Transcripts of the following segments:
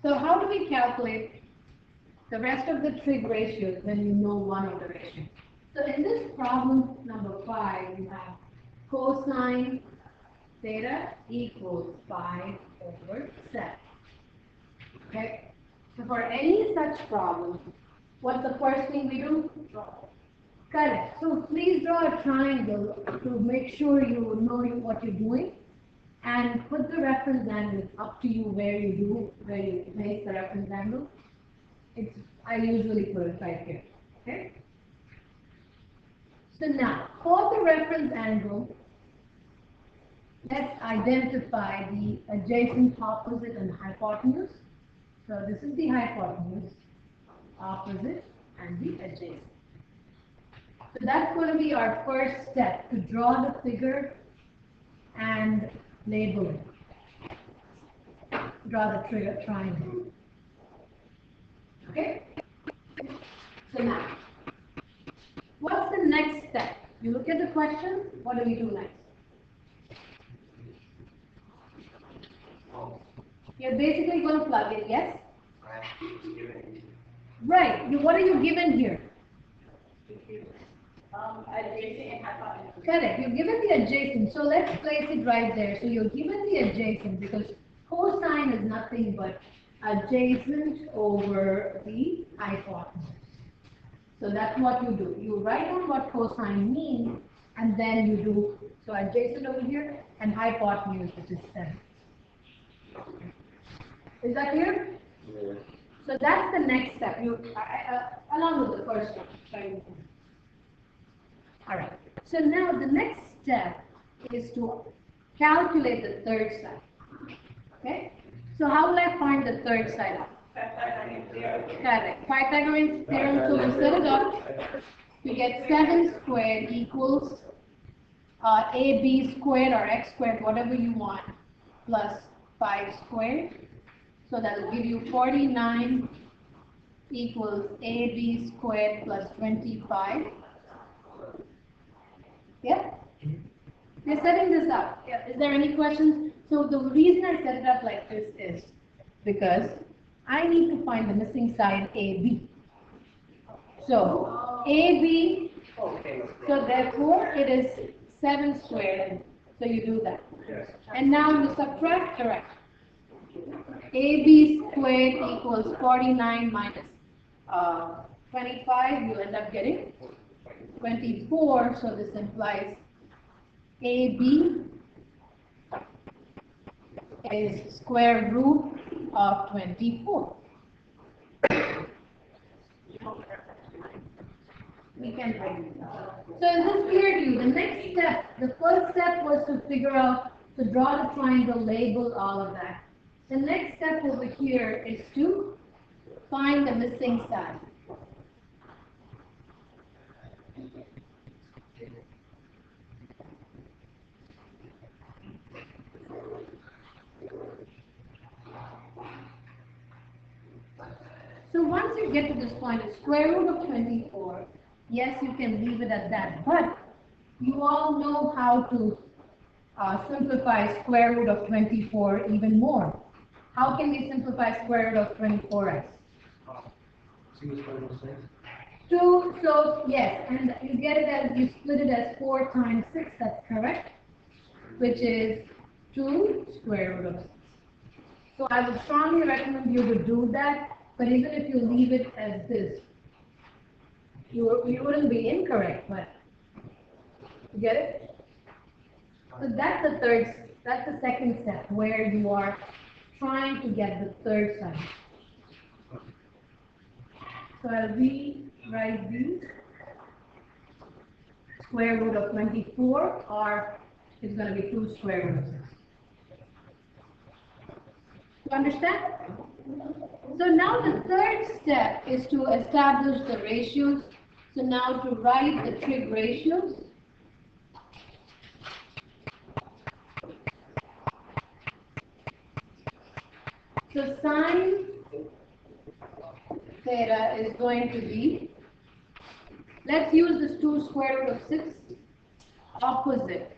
So how do we calculate the rest of the trig ratios when you know one of the ratios? So in this problem number 5, you have cosine theta equals 5/7. Okay? So for any such problem, what's the first thing we do? Correct. So please draw a triangle to make sure you know what you're doing, and put the reference angle. It's up to you where you make the reference angle. I usually put it right here. Okay. So now, for the reference angle, let's identify the adjacent, opposite, and hypotenuse. So this is the hypotenuse, opposite, and the adjacent. So that's going to be our first step, to draw the figure and label it. Draw the triangle. Okay? So now, what's the next step? You look at the question, what do we do next? You're basically going to plug in, yes? Right. What are you given here? Adjacent and hypotenuse. Correct. You're given the adjacent. So let's place it right there. So you're given the adjacent because cosine is nothing but adjacent over the hypotenuse. So that's what you do. You write down what cosine means, and then you do, so adjacent over here, and hypotenuse, which is 7. Is that clear? Yeah. So that's the next step, along with the first one. All right. So now the next step is to calculate the third side. Okay? So how will I find the third side out? Correct. Pythagorean theorem. So we set it up. We get 7 squared equals ab squared or x squared, whatever you want, plus 5 squared. So that will give you 49 equals ab squared plus 25. Yeah? We're setting this up. Yeah. Is there any questions? So the reason I set it up like this is because I need to find the missing side AB. So AB, so therefore it is 7 squared. So you do that. And now you subtract, correct. AB squared equals 49 minus 25, you end up getting 24, so this implies AB is square root of 24. We can write it down. So is this clear to you? The next step, the first step was to figure out, to draw the triangle, label all of that. The next step over here is to find the missing side. So once you get to this point, it's square root of 24. Yes, you can leave it at that, but you all know how to simplify square root of 24 even more. How can we simplify square root of 24x? 2, so yes, and you get it as, you split it as 4 times 6, that's correct, which is 2 square root of 6. So I would strongly recommend you to do that, but even if you leave it as this, you wouldn't be incorrect, but you get it? So that's the second step, where you are trying to get the third side. So I'll rewrite these. Square root of 24, or it's going to be 2 square root of 6. You understand? So now the third step is to establish the ratios. So now to write the trig ratios. So sine theta is going to be, let's use this 2 square root of 6 opposite.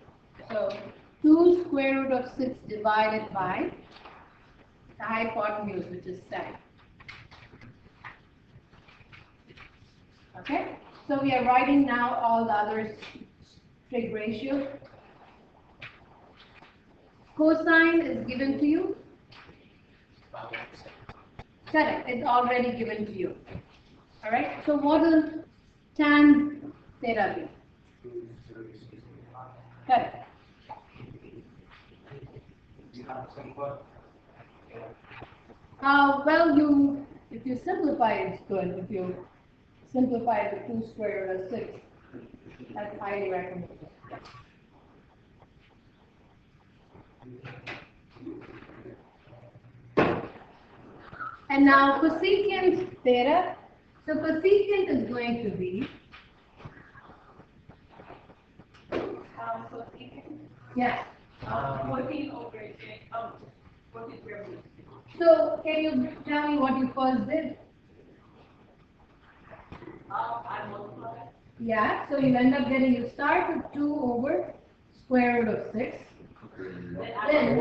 So 2 square root of 6 divided by the hypotenuse, which is 7. Okay? So we are writing now all the other trig ratios. Cosine is given to you. Correct. It's already given to you. Alright? So what will tan theta be? Correct. Well, if you simplify, it's good. If you simplify the 2 square root of 6, that's highly recommended. And now cosecant theta. So cosecant is going to be, So yes. 14 over 14 square root. So can you tell me what you first did? I multiply. Yeah, so you end up getting, you start with 2 over square root of 6. Then,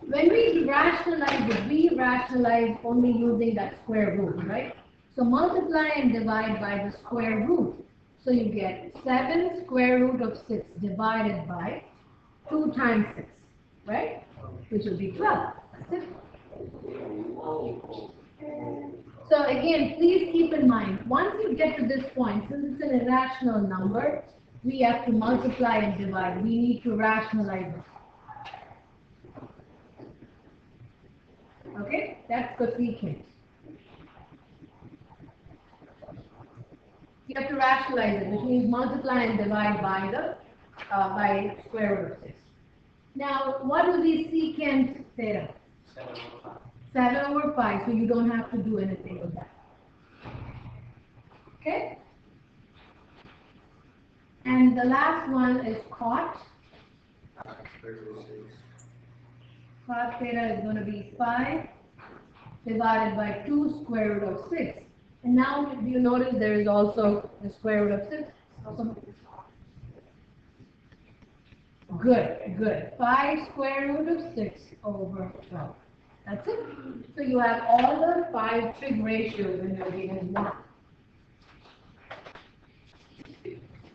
when we rationalize it, we rationalize only using that square root, right? So multiply and divide by the square root. So you get 7 square root of 6 divided by 2 times 6, right? Which will be 12. That's it. So again, please keep in mind, once you get to this point, since it's an irrational number, we have to multiply and divide. We need to rationalize it. Okay? That's cosecant. You have to rationalize it, which means multiply and divide by the by square root of 6. Now, what will be secant theta? 7 over 5, so you don't have to do anything with that. Okay? And the last one is cot. Cot theta is going to be 5 divided by 2 square root of 6. And now, do you notice there is also the square root of 6? Good, good. 5 square root of 6 over 12. That's it. So you have all the 5 trig ratios in your given one.